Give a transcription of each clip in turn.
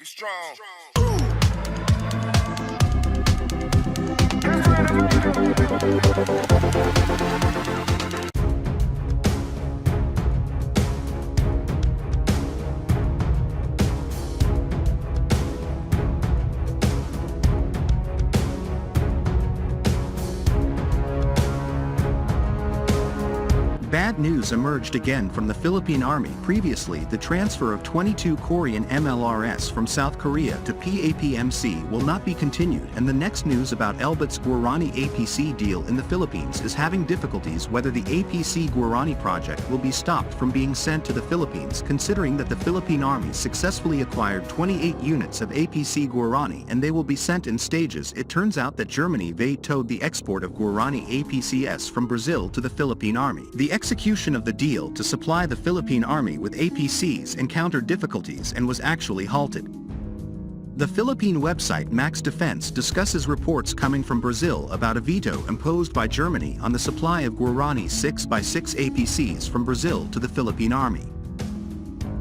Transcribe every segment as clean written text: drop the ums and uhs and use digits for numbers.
strong. Bad news emerged again from the Philippine Army. Previously, the transfer of 22 Korean MLRS from South Korea to PAPMC will not be continued, and the next news about Elbit's Guarani APC deal in the Philippines is having difficulties whether the APC Guarani project will be stopped from being sent to the Philippines, considering that the Philippine Army successfully acquired 28 units of APC Guarani and they will be sent in stages. It turns out that Germany vetoed the export of Guarani APCs from Brazil to the Philippine Army. The execution of the deal to supply the Philippine Army with APCs encountered difficulties and was actually halted. The Philippine website Max Defense discusses reports coming from Brazil about a veto imposed by Germany on the supply of Guarani 6x6 APCs from Brazil to the Philippine Army.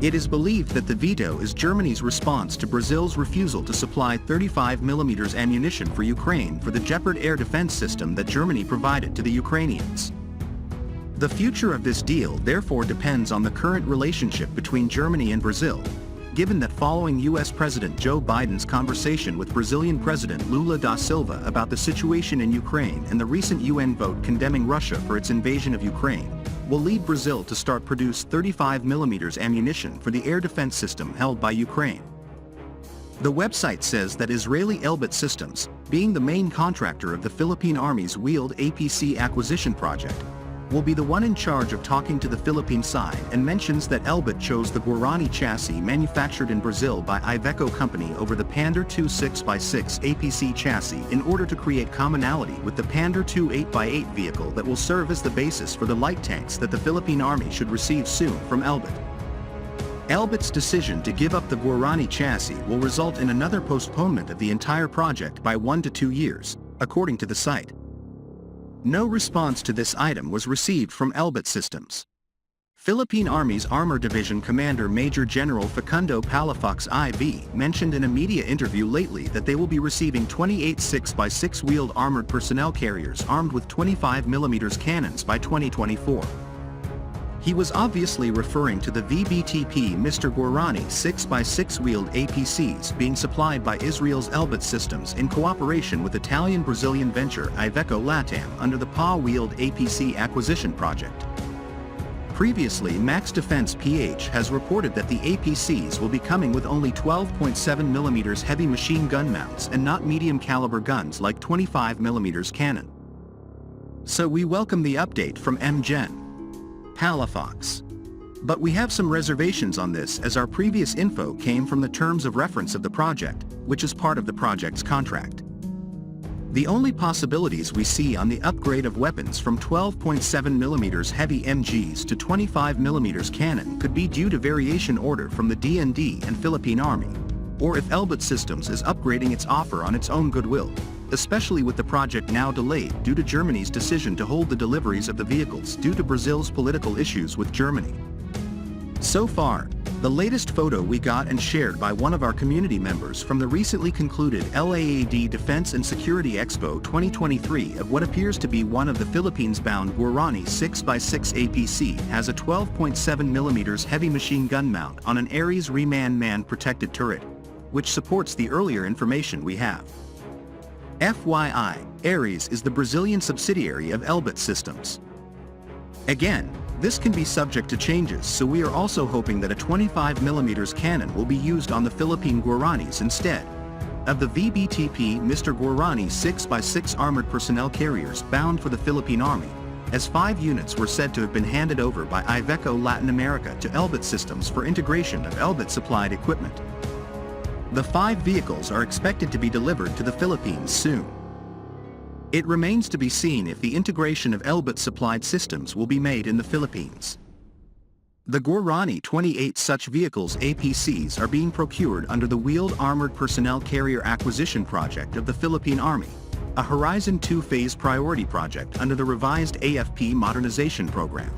It is believed that the veto is Germany's response to Brazil's refusal to supply 35mm ammunition for Ukraine for the Gepard air defense system that Germany provided to the Ukrainians. The future of this deal therefore depends on the current relationship between Germany and Brazil, given that following U.S. President Joe Biden's conversation with Brazilian President Lula da Silva about the situation in Ukraine and the recent UN vote condemning Russia for its invasion of Ukraine, will lead Brazil to start produce 35mm ammunition for the air defense system held by Ukraine. The website says that Israeli Elbit Systems, being the main contractor of the Philippine Army's wheeled APC acquisition project, will be the one in charge of talking to the Philippine side, and mentions that Elbit chose the Guarani chassis manufactured in Brazil by Iveco company over the Pander II 6x6 APC chassis in order to create commonality with the Pander II 8x8 vehicle that will serve as the basis for the light tanks that the Philippine Army should receive soon from Elbit. Elbit's decision to give up the Guarani chassis will result in another postponement of the entire project by 1 to 2 years, according to the site. No response to this item was received from Elbit Systems. Philippine Army's Armor Division Commander Major General Facundo Palafox IV mentioned in a media interview lately that they will be receiving 28 6x6 wheeled armored personnel carriers armed with 25mm cannons by 2024. He was obviously referring to the VBTP-MR Guarani 6x6 wheeled APCs being supplied by Israel's Elbit Systems in cooperation with Italian-Brazilian venture Iveco Latam under the PA-wheeled APC acquisition project. Previously, Max Defense PH has reported that the APCs will be coming with only 12.7mm heavy machine gun mounts and not medium-caliber guns like 25mm cannon. So we welcome the update from MGen. Palafox. But we have some reservations on this, as our previous info came from the terms of reference of the project, which is part of the project's contract. The only possibilities we see on the upgrade of weapons from 12.7mm heavy MGs to 25mm cannon could be due to variation order from the DND and Philippine Army, or if Elbit Systems is upgrading its offer on its own goodwill, especially with the project now delayed due to Germany's decision to hold the deliveries of the vehicles due to Brazil's political issues with Germany. So far, the latest photo we got and shared by one of our community members from the recently concluded LAAD Defense and Security Expo 2023 of what appears to be one of the Philippines-bound Guarani 6x6 APC has a 12.7mm heavy machine gun mount on an Ares Reman protected turret, which supports the earlier information we have. FYI, Ares is the Brazilian subsidiary of Elbit Systems. Again, this can be subject to changes, so we are also hoping that a 25mm cannon will be used on the Philippine Guaranis instead of the VBTP-MR Guarani 6x6 armored personnel carriers bound for the Philippine Army, as 5 units were said to have been handed over by Iveco Latin America to Elbit Systems for integration of Elbit-supplied equipment. The 5 vehicles are expected to be delivered to the Philippines soon. It remains to be seen if the integration of Elbit-supplied systems will be made in the Philippines. The Guarani 28 such vehicles APCs are being procured under the Wheeled Armored Personnel Carrier Acquisition Project of the Philippine Army, a Horizon 2 phase priority project under the revised AFP modernization program.